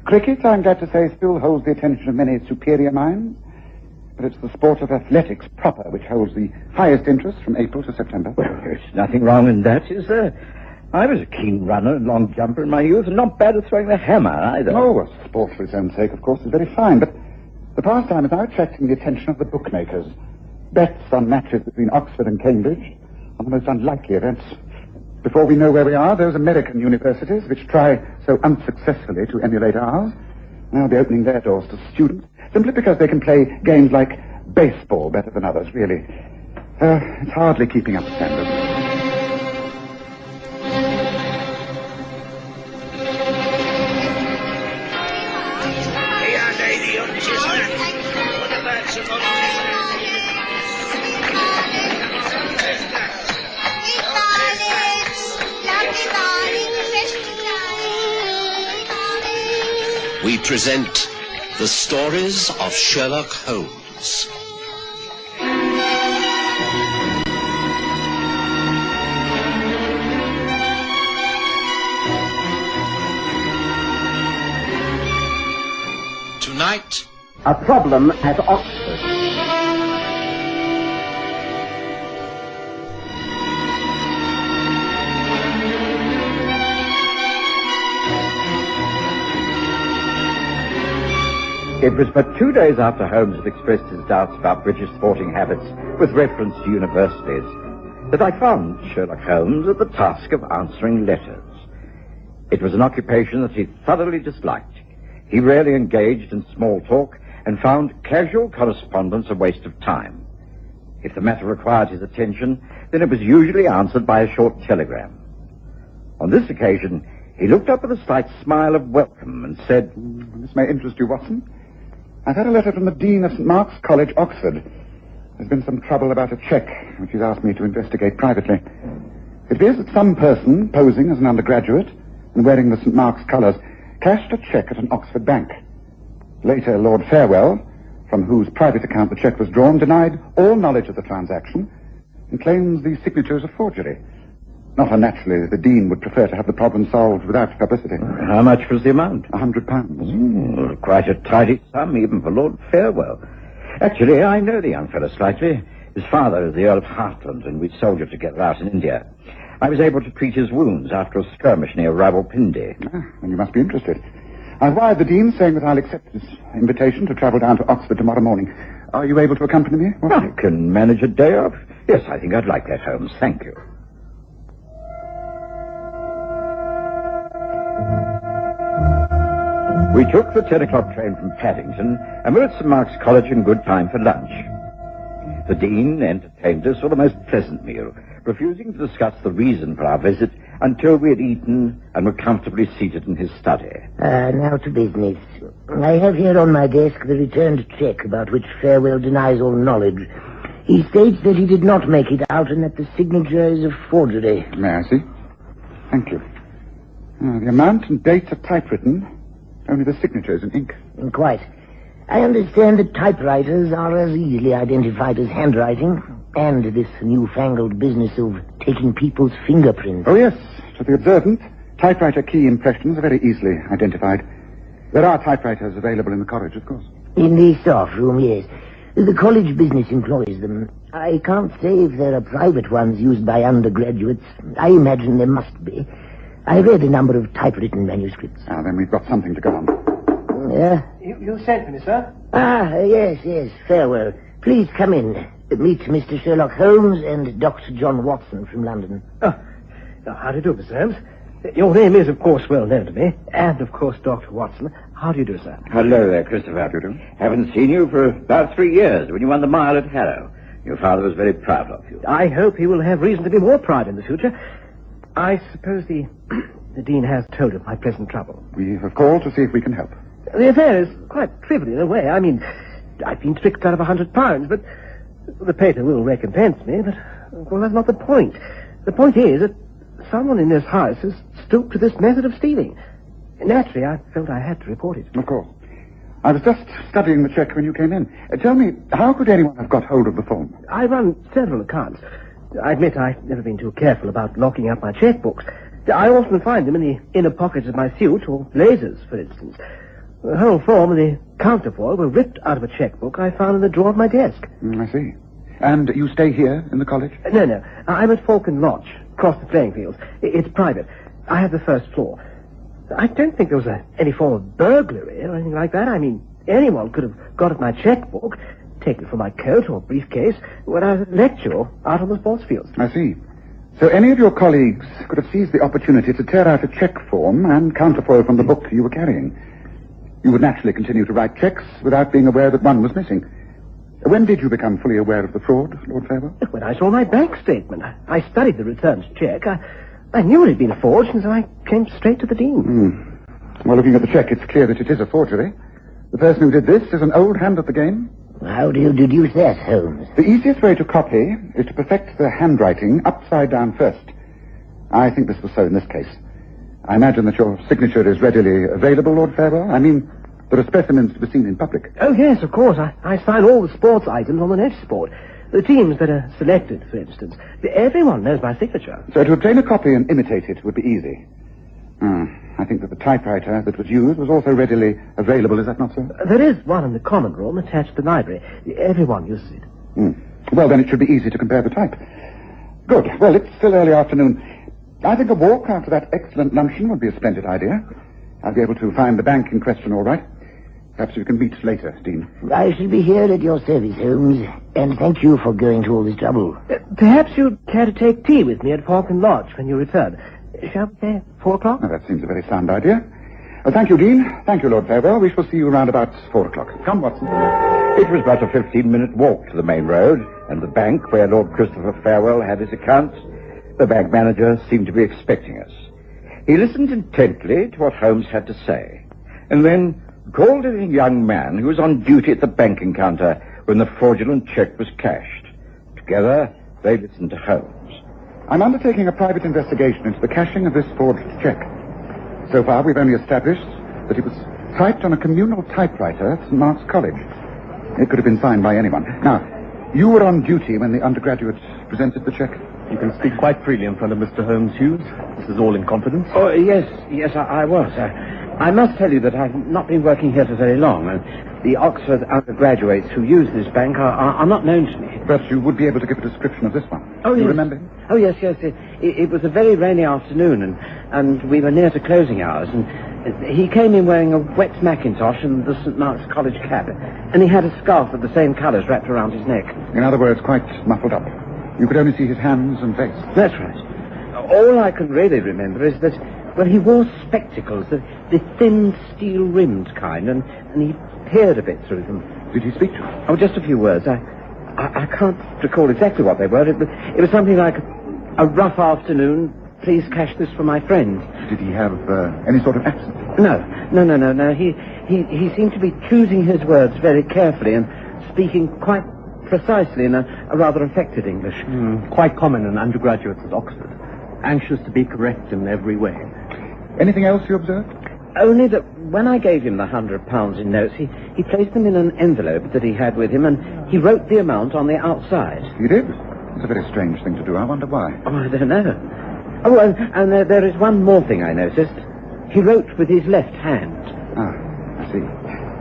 Cricket, I'm glad to say, still holds the attention of many superior minds, but it's the sport of athletics proper which holds the highest interest from April to September. Well, there's nothing wrong in that, is there? I was a keen runner and long jumper in my youth, and not bad at throwing the hammer, either. Oh, a sport for its own sake, of course, is very fine, but the pastime is now attracting the attention of the bookmakers. Bets on matches between Oxford and Cambridge are the most unlikely events. Before we know where we are, those American universities, which try so unsuccessfully to emulate ours, now be opening their doors to students, simply because they can play games like baseball better than others, really. It's hardly keeping up standards. We present the Stories of Sherlock Holmes. Tonight, a problem at Oxford. It was but 2 days after Holmes had expressed his doubts about British sporting habits with reference to universities that I found Sherlock Holmes at the task of answering letters. It was an occupation that he thoroughly disliked. He rarely engaged in small talk and found casual correspondence a waste of time. If the matter required his attention, then it was usually answered by a short telegram. On this occasion, he looked up with a slight smile of welcome and said, "This may interest you, Watson. I've had a letter from the Dean of St. Mark's College, Oxford. There's been some trouble about a cheque, which he's asked me to investigate privately. It appears that some person, posing as an undergraduate and wearing the St. Mark's colours, cashed a cheque at an Oxford bank. Later, Lord Farewell, from whose private account the cheque was drawn, denied all knowledge of the transaction and claims the signature is a forgery. Not unnaturally, the Dean would prefer to have the problem solved without publicity." How much was the amount? £100. Quite a tidy sum, even for Lord Farewell. Actually, I know the young fellow slightly. His father is the Earl of Hartland, and we soldiered together out in India. I was able to treat his wounds after a skirmish near Rawalpindi. Then you must be interested. I've wired the Dean saying that I'll accept his invitation to travel down to Oxford tomorrow morning. Are you able to accompany me? I can manage a day off. Yes, I think I'd like that, Holmes. Thank you. We took the 10 o'clock train from Paddington and were at St. Mark's College in good time for lunch. The Dean entertained us with a most pleasant meal, refusing to discuss the reason for our visit until we had eaten and were comfortably seated in his study. Now to business. I have here on my desk the returned cheque about which Farewell denies all knowledge. He states that he did not make it out and that the signature is a forgery. May I see? Thank you. The amount and date are typewritten. Only the signature is in ink. Quite. I understand that typewriters are as easily identified as handwriting, and this newfangled business of taking people's fingerprints. Oh, yes. To the observant, typewriter key impressions are very easily identified. There are typewriters available in the college, of course. In the staff room, yes. The college business employs them. I can't say if there are private ones used by undergraduates. I imagine there must be. I read a number of typewritten manuscripts. Then we've got something to go on. Yeah? You sent for me, sir? Yes. Farewell. Please come in. Meet Mr. Sherlock Holmes and Dr. John Watson from London. How do you do, Mr. Holmes? Your name is, of course, well known to me. And, of course, Dr. Watson. How do you do, sir? Hello there, Christopher. How do you do? Haven't seen you for about 3 years when you won the mile at Harrow. Your father was very proud of you. I hope he will have reason to be more proud in the future. I suppose the Dean has told of my present trouble. We have called to see if we can help. The affair is quite trivial in a way. I mean, I've been tricked out of £100, but the pater will recompense me, but, well, that's not the point. The point is that someone in this house has stooped to this method of stealing. Naturally, I felt I had to report it. Of course. I was just studying the cheque when you came in. Tell me, how could anyone have got hold of the form? I run several accounts. I admit I've never been too careful about locking up my checkbooks. I often find them in the inner pockets of my suit, or blazers, for instance. The whole form and the counterfoil were ripped out of a checkbook I found in the drawer of my desk. I see. And you stay here in the college? No. I'm at Falcon Lodge, across the playing fields. It's private. I have the first floor. I don't think there was any form of burglary or anything like that. I mean, anyone could have got at my checkbook, taken it from my coat or briefcase when I was at lecture or out on the sports fields. I see. So any of your colleagues could have seized the opportunity to tear out a check form and counterfoil from the book you were carrying. You would naturally continue to write checks without being aware that one was missing. When did you become fully aware of the fraud, Lord Farewell? When I saw my bank statement. I studied the returned check. I knew it had been forged, and so I came straight to the Dean. Well, looking at the check, it's clear that it is a forgery. The person who did this is an old hand at the game. How do you deduce that, Holmes? The easiest way to copy is to perfect the handwriting upside down first. I think this was so in this case. I imagine that your signature is readily available, Lord Farewell. I mean, there are specimens to be seen in public. Oh, yes, of course. I sign all the sports items on the notice board. The teams that are selected, for instance. Everyone knows my signature. So to obtain a copy and imitate it would be easy. I think that the typewriter that was used was also readily available, is that not so? There is one in the common room attached to the library. Everyone uses it. Well, then it should be easy to compare the type. Good. Well, it's still early afternoon. I think a walk after that excellent luncheon would be a splendid idea. I'll be able to find the bank in question all right. Perhaps we can meet later, Dean. I shall be here at your service, Holmes, and thank you for going to all this trouble. Perhaps you'd care to take tea with me at Falcon Lodge when you return. Shall we say 4 o'clock? That seems a very sound idea. Thank you, Dean. Thank you, Lord Farewell. We shall see you around about 4 o'clock. Come, Watson. It was but a 15-minute walk to the main road and the bank where Lord Christopher Farewell had his accounts. The bank manager seemed to be expecting us. He listened intently to what Holmes had to say, and then called in a young man who was on duty at the banking counter when the fraudulent check was cashed. Together, they listened to Holmes. I'm undertaking a private investigation into the cashing of this forged check. So far, we've only established that it was typed on a communal typewriter at St. Mark's College. It could have been signed by anyone. Now, you were on duty when the undergraduate presented the check? You can speak quite freely in front of Mr. Holmes, Hughes. This is all in confidence. Oh, yes, I was. I must tell you that I've not been working here for very long, and the Oxford undergraduates who use this bank are not known to me. But you would be able to give a description of this one. Oh, Do you yes. remember him? Oh, yes. It was a very rainy afternoon, and we were near to closing hours, and he came in wearing a wet mackintosh and the St. Mark's College cap, and he had a scarf of the same colours wrapped around his neck. In other words, quite muffled up. You could only see his hands and face. That's right. All I can really remember is that, well, he wore spectacles, the thin steel-rimmed kind, and he peered a bit through them. Did he speak to you? Oh, just a few words. I can't recall exactly what they were. It was something like a rough afternoon. Please cash this for my friend. Did he have any sort of accent? No. He seemed to be choosing his words very carefully and speaking quite precisely in a rather affected English. Quite common in undergraduates at Oxford. Anxious to be correct in every way. Anything else you observed? Only that when I gave him the £100 in notes, he placed them in an envelope that he had with him, and he wrote the amount on the outside. He did? It's a very strange thing to do. I wonder why. Oh, I don't know. Oh, and there is one more thing I noticed. He wrote with his left hand. Ah, I see.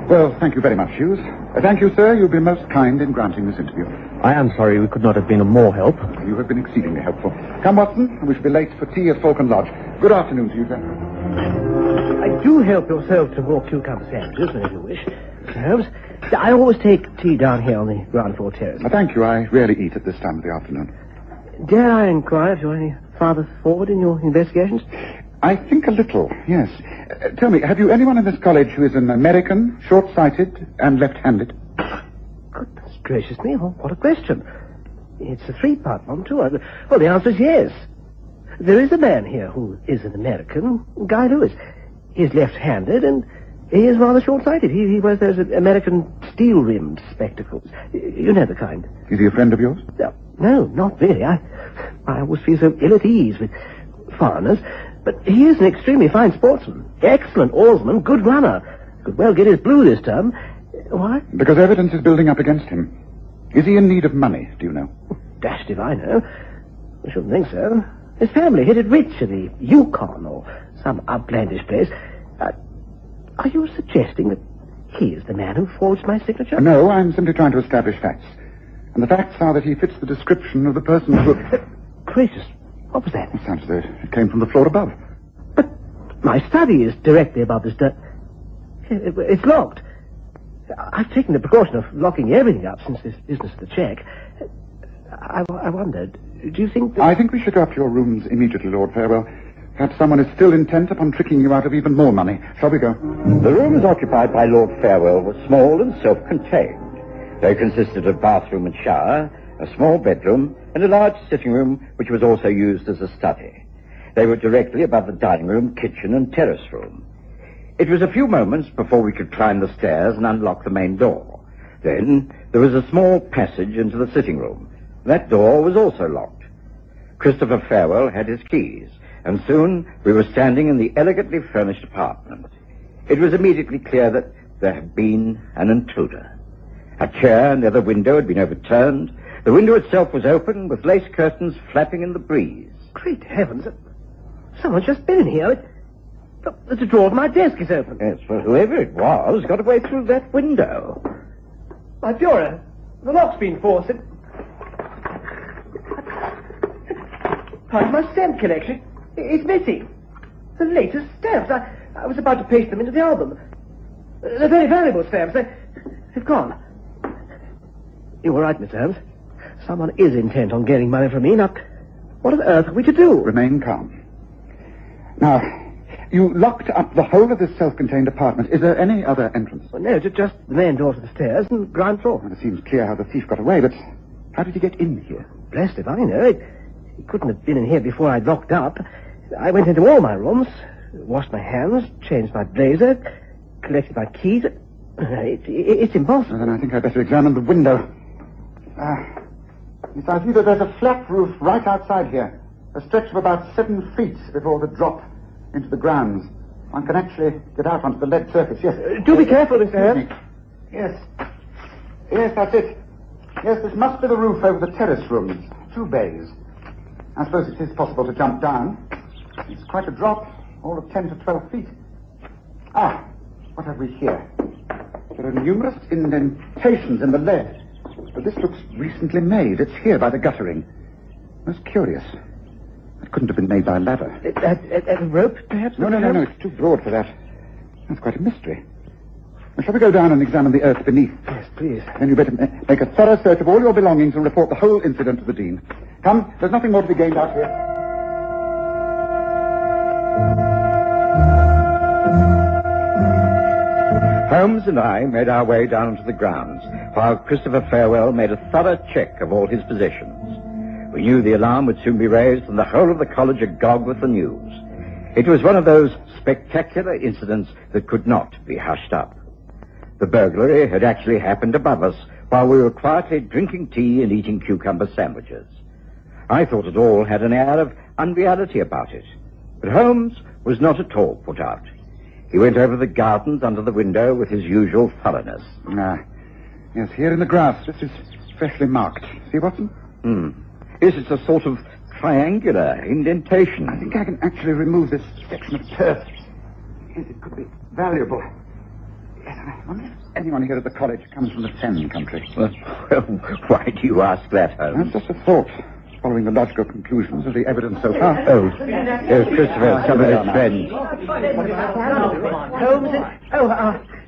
Well, thank you very much, Hughes. Thank you, sir. You've been most kind in granting this interview. I am sorry we could not have been of more help. You have been exceedingly helpful. Come, Watson. We shall be late for tea at Falcon Lodge. Good afternoon to you, sir. Do help yourself to more cucumber sandwiches whenever you wish, Mr. Holmes. I always take tea down here on the ground floor terrace. Thank you. I rarely eat at this time of the afternoon. Dare I inquire if you're any farther forward in your investigations? I think a little, yes. Tell me, have you anyone in this college who is an American, short-sighted, and left-handed? Goodness gracious me, what a question. It's a 3-part one, too. Well, the answer is yes. There is a man here who is an American, Guy Lewis. He's left-handed, and he is rather short-sighted. He wears those American steel-rimmed spectacles. You know the kind. Is he a friend of yours? No, not really. I always feel so ill at ease with foreigners. But he is an extremely fine sportsman. Excellent oarsman, good runner. Could well get his blue this term. Why? Because evidence is building up against him. Is he in need of money, do you know? Dashed if I know. I shouldn't think so. His family hid it rich in the Yukon or some outlandish place. Are you suggesting that he is the man who forged my signature? No, I'm simply trying to establish facts. And the facts are that he fits the description of the person who... Gracious, what was that? It sounds as though it came from the floor above. But my study is directly above this It's locked. I've taken the precaution of locking everything up since this business of the check. I wondered, do you think that... I think we should go up to your rooms immediately, Lord Farewell. Perhaps someone is still intent upon tricking you out of even more money. Shall we go? The rooms occupied by Lord Farewell were small and self-contained. They consisted of bathroom and shower, a small bedroom, and a large sitting room, which was also used as a study. They were directly above the dining room, kitchen, and terrace room. It was a few moments before we could climb the stairs and unlock the main door. Then there was a small passage into the sitting room. That door was also locked. Christopher Farewell had his keys, and soon we were standing in the elegantly furnished apartment. It was immediately clear that there had been an intruder. A chair near the window had been overturned. The window itself was open, with lace curtains flapping in the breeze. Great heavens, someone's just been in here. The drawer of my desk is open. Yes, well, whoever it was got away through that window. My bureau, the lock's been forced. Part of my stamp collection. It's missing. The latest stamps. I was about to paste them into the album. They're very valuable stamps. They've gone. You were right, Mr. Holmes. Someone is intent on getting money from me. Now, what on earth are we to do? Remain calm. Now, you locked up the whole of this self-contained apartment. Is there any other entrance? Well, no, just the main door to the stairs and ground floor. Well, it seems clear how the thief got away, but how did he get in here? Blessed if I know. He couldn't have been in here before I'd locked up. I went into all my rooms, washed my hands, changed my blazer, collected my keys. It's impossible. Well, then I think I'd better examine the window. Yes, I see that there's a flat roof right outside here. A stretch of about 7 feet before the drop into the grounds. One can actually get out onto the lead surface, yes. Do be careful, Mr. Holmes. Yes. Yes, that's it. Yes, this must be the roof over the terrace rooms. 2 bays. I suppose it is possible to jump down. It's quite a drop, all of 10 to 12 feet. What have we here? There are numerous indentations in the lead. But this looks recently made. It's here by the guttering. Most curious. It couldn't have been made by a ladder. A rope, perhaps? No. It's too broad for that. That's quite a mystery. Well, shall we go down and examine the earth beneath? Yes, please. Then you better make a thorough search of all your belongings and report the whole incident to the Dean. Come, there's nothing more to be gained out here. Holmes and I made our way down to the grounds, while Christopher Farewell made a thorough check of all his possessions. We knew the alarm would soon be raised and the whole of the college agog with the news. It was one of those spectacular incidents that could not be hushed up. The burglary had actually happened above us while we were quietly drinking tea and eating cucumber sandwiches. I thought it all had an air of unreality about it. But Holmes was not at all put out. He went over the gardens under the window with his usual thoroughness. Yes, here in the grass. This is freshly marked. See, Watson? Yes, it's a sort of triangular indentation. I think I can actually remove this section of turf. Yes, it could be valuable. Yes, I wonder if anyone here at the college comes from the Fen country. Well, why do you ask that, Holmes? That's just a thought, following the logical conclusions of the evidence so far. Christopher, some of his friends. Holmes,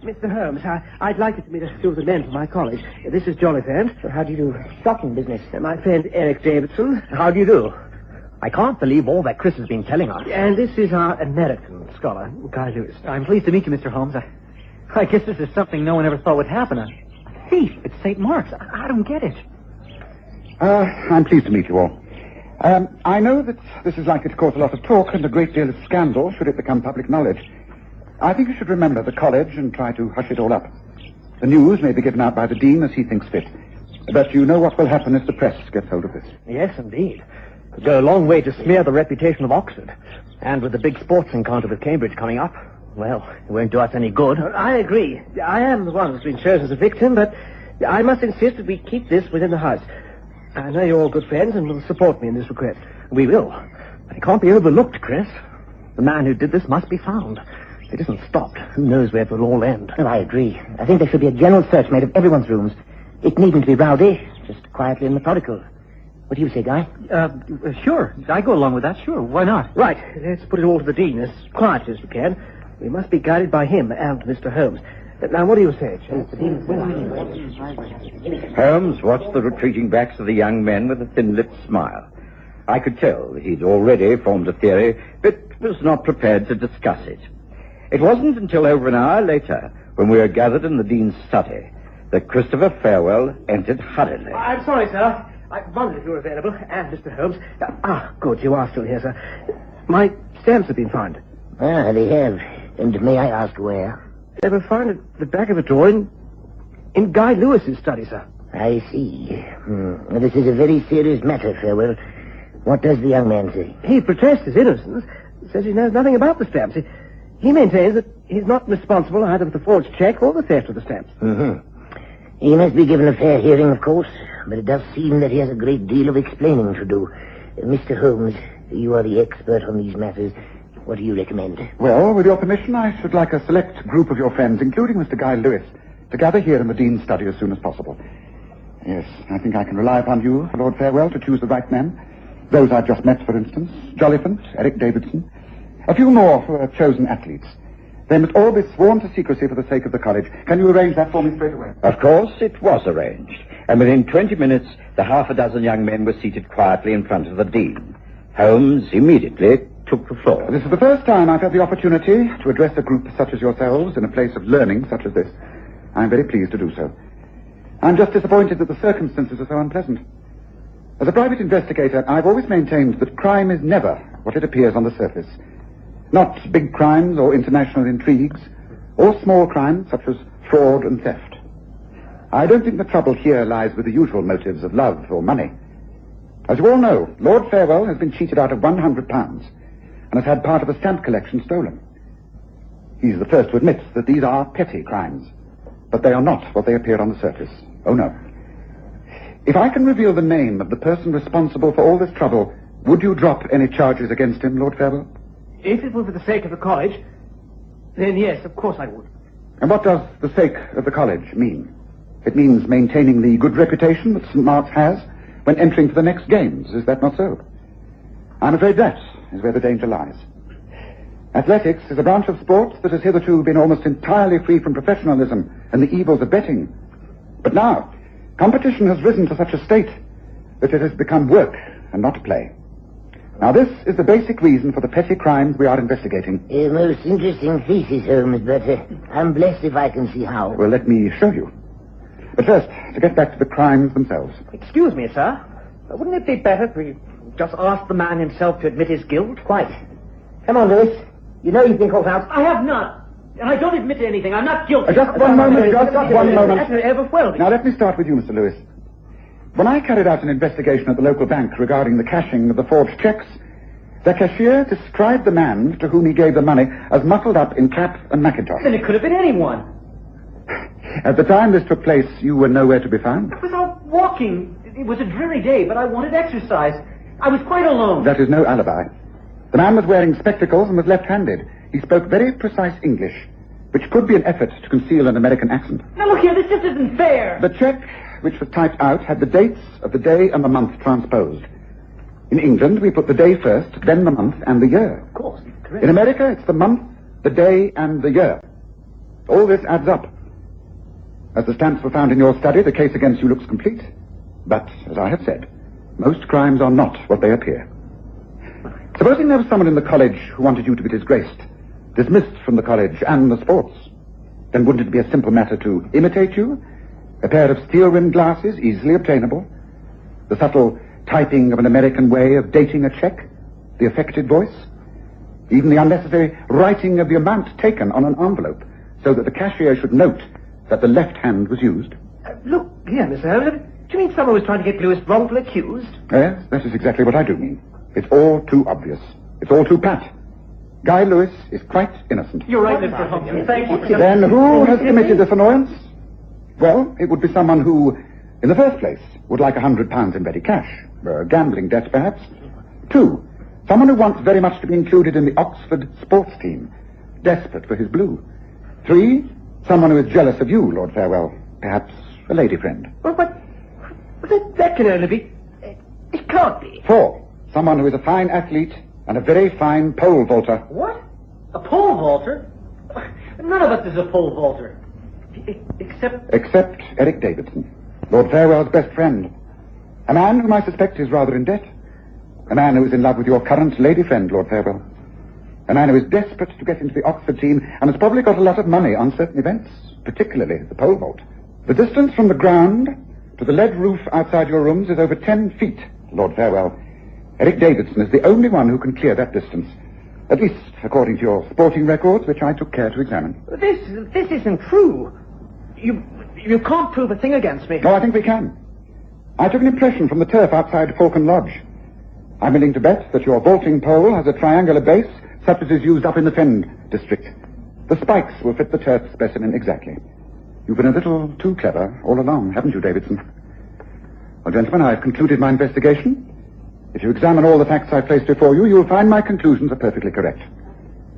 Mr. Holmes, I'd like you to meet a few of the men from my college. This is Jolliphant. How do you do? Stocking business. My friend Eric Davidson. How do you do? I can't believe all that Chris has been telling us. And this is our American scholar, Guy Lewis. I'm pleased to meet you, Mr. Holmes. I guess this is something no one ever thought would happen. A thief at St. Mark's. I don't get it. I'm pleased to meet you all. I know that this is likely to cause a lot of talk and a great deal of scandal should it become public knowledge. I think you should remember the college and try to hush it all up. The news may be given out by the Dean as he thinks fit. But you know what will happen if the press gets hold of this. Yes, indeed. It would go a long way to smear the reputation of Oxford. And with the big sports encounter with Cambridge coming up, well, it won't do us any good. I agree. I am the one who's been chosen as a victim, but I must insist that we keep this within the house. I know you're all good friends and will support me in this request. We will. But it can't be overlooked, Chris. The man who did this must be found. it isn't stopped, who knows where it'll all end? Well, I agree. I think there should be a general search made of everyone's rooms. It needn't be rowdy, just quietly and methodical. What do you say, Guy? Sure. I go along with that, sure. Why not? Right. Let's put it all to the Dean as quietly as we can. We must be guided by him and Mr. Holmes. Now, what do you say, Holmes watched the retreating backs of the young men with a thin-lipped smile. I could tell that he'd already formed a theory, but was not prepared to discuss it. It wasn't until over an hour later, when we were gathered in the Dean's study, that Christopher Farewell entered hurriedly. I'm sorry, sir. I wondered if you were available, and Mr. Holmes. Good, you are still here, sir. My stamps have been found. Ah, they have. And may I ask where? They were found at the back of a drawer in Guy Lewis's study, sir. I see. Well, this is a very serious matter, Farewell. What does the young man say? He protests his innocence, says he knows nothing about the stamps. He maintains that he's not responsible either for the forged check or the theft of the stamps. Mm-hmm. He must be given a fair hearing, of course, but it does seem that he has a great deal of explaining to do. Mr. Holmes, you are the expert on these matters. What do you recommend? Well, with your permission, I should like a select group of your friends, including Mr. Guy Lewis, to gather here in the Dean's study as soon as possible. Yes, I think I can rely upon you, Lord Farewell, to choose the right men. Those I've just met, for instance, Jolliphant, Eric Davidson. A few more who are chosen athletes. They must all be sworn to secrecy for the sake of the college. Can you arrange that for me straight away? Of course, it was arranged. And within 20 minutes, the half a dozen young men were seated quietly in front of the Dean. Holmes immediately took the floor. This is the first time I've had the opportunity to address a group such as yourselves in a place of learning such as this. I'm very pleased to do so. I'm just disappointed that the circumstances are so unpleasant. As a private investigator, I've always maintained that crime is never what it appears on the surface. Not big crimes or international intrigues, or small crimes such as fraud and theft. I don't think the trouble here lies with the usual motives of love or money. As you all know, Lord Farewell has been cheated out of £100 and has had part of a stamp collection stolen. He's the first to admit that these are petty crimes, but they are not what they appear on the surface. Oh, no. If I can reveal the name of the person responsible for all this trouble, would you drop any charges against him, Lord Farewell? If it were for the sake of the college, then yes, of course I would. And what does the sake of the college mean? It means maintaining the good reputation that St. Mark's has when entering for the next games. Is that not so? I'm afraid that is where the danger lies. Athletics is a branch of sport that has hitherto been almost entirely free from professionalism and the evils of betting. But now, competition has risen to such a state that it has become work and not play. Now, this is the basic reason for the petty crimes we are investigating. A most interesting thesis, Holmes, but I'm blessed if I can see how. Well, let me show you. But first, to get back to the crimes themselves. Excuse me, sir. Wouldn't it be better if we just asked the man himself to admit his guilt? Quite. Come on, Lewis. You know you've been caught out. I have not. And I don't admit to anything. I'm not guilty. Just one moment, just one moment. Now, Now, let me start with you, Mr. Lewis. When I carried out an investigation at the local bank regarding the cashing of the forged checks, the cashier described the man to whom he gave the money as muffled up in cap and mackintosh. then it could have been anyone. At the time this took place, you were nowhere to be found? I was out walking. It was a dreary day, but I wanted exercise. I was quite alone. That is no alibi. The man was wearing spectacles and was left-handed. He spoke very precise English, which could be an effort to conceal an American accent. Now, look here, this just isn't fair. The check, which was typed out, had the dates of the day and the month transposed. In England, we put the day first, then the month and the year. Of course, correct. In America, it's the month, the day, and the year. All this adds up. As the stamps were found in your study, the case against you looks complete. But, as I have said, most crimes are not what they appear. Supposing there was someone in the college who wanted you to be disgraced, dismissed from the college and the sports, then wouldn't it be a simple matter to imitate you? A pair of steel-rimmed glasses, easily obtainable. The subtle typing of an American way of dating a check. The affected voice. Even the unnecessary writing of the amount taken on an envelope, so that the cashier should note that the left hand was used. Look here, Mr. Holmes. Do you mean someone was trying to get Lewis wrongfully accused? Yes, that is exactly what I do mean. It's all too obvious. It's all too pat. Guy Lewis is quite innocent. You're right, Mr. Holmes. Thank you. Then who has committed this annoyance? Well, it would be someone who, in the first place, would like £100 in ready cash. A gambling debt, perhaps. 2, someone who wants very much to be included in the Oxford sports team. desperate for his blue. 3, someone who is jealous of you, Lord Farewell. Perhaps a lady friend. Well, but that can only be... It can't be. 4, someone who is a fine athlete and a very fine pole vaulter. What? A pole vaulter? None of us is a pole vaulter. Except Eric Davidson, Lord Farewell's best friend. A man whom I suspect is rather in debt. A man who is in love with your current lady friend, Lord Farewell. A man who is desperate to get into the Oxford team and has probably got a lot of money on certain events, particularly the pole vault. The distance from the ground to the lead roof outside your rooms is over 10 feet, Lord Farewell. Eric Davidson is the only one who can clear that distance. At least, according to your sporting records, which I took care to examine. This isn't true. You can't prove a thing against me. No, I think we can. I took an impression from the turf outside Falcon Lodge. I'm willing to bet that your vaulting pole has a triangular base, such as is used up in the Fen district. The spikes will fit the turf specimen exactly. You've been a little too clever all along, haven't you, Davidson? Well, gentlemen, I've concluded my investigation. If you examine all the facts I place before you, you'll find my conclusions are perfectly correct.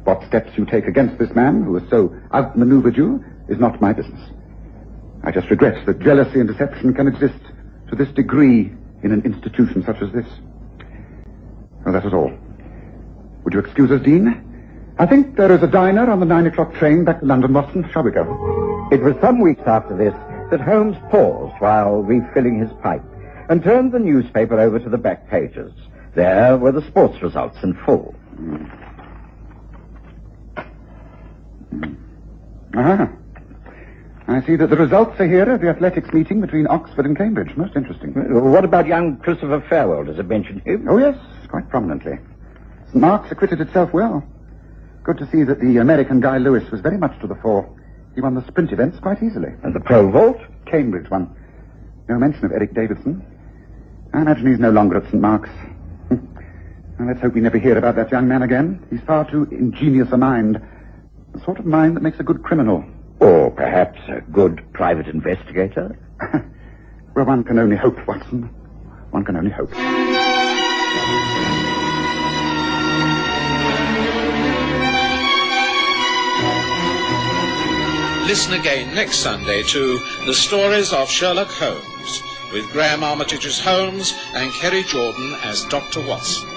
What steps you take against this man, who has so outmaneuvered you, is not my business. I just regret that jealousy and deception can exist to this degree in an institution such as this. Well, that is all. Would you excuse us, Dean? I think there is a diner on the 9 o'clock train back to London, Watson. Shall we go? It was some weeks after this that Holmes paused while refilling his pipe and turned the newspaper over to the back pages. There were the sports results in full. Ah. I see that the results are here of the athletics meeting between Oxford and Cambridge. Most interesting. What about young Christopher Farewell? Does it mention him? Oh, yes, quite prominently. St. Mark's acquitted itself well. Good to see that the American Guy Lewis was very much to the fore. He won the sprint events quite easily. And the pole vault? Cambridge won. No mention of Eric Davidson. I imagine he's no longer at St. Mark's. Well, let's hope we never hear about that young man again. He's far too ingenious a mind. The sort of mind that makes a good criminal. Or perhaps a good private investigator? Well, one can only hope, Watson. One can only hope. Listen again next Sunday to The Stories of Sherlock Holmes, with Graham Armitage as Holmes and Kerry Jordan as Dr. Watson.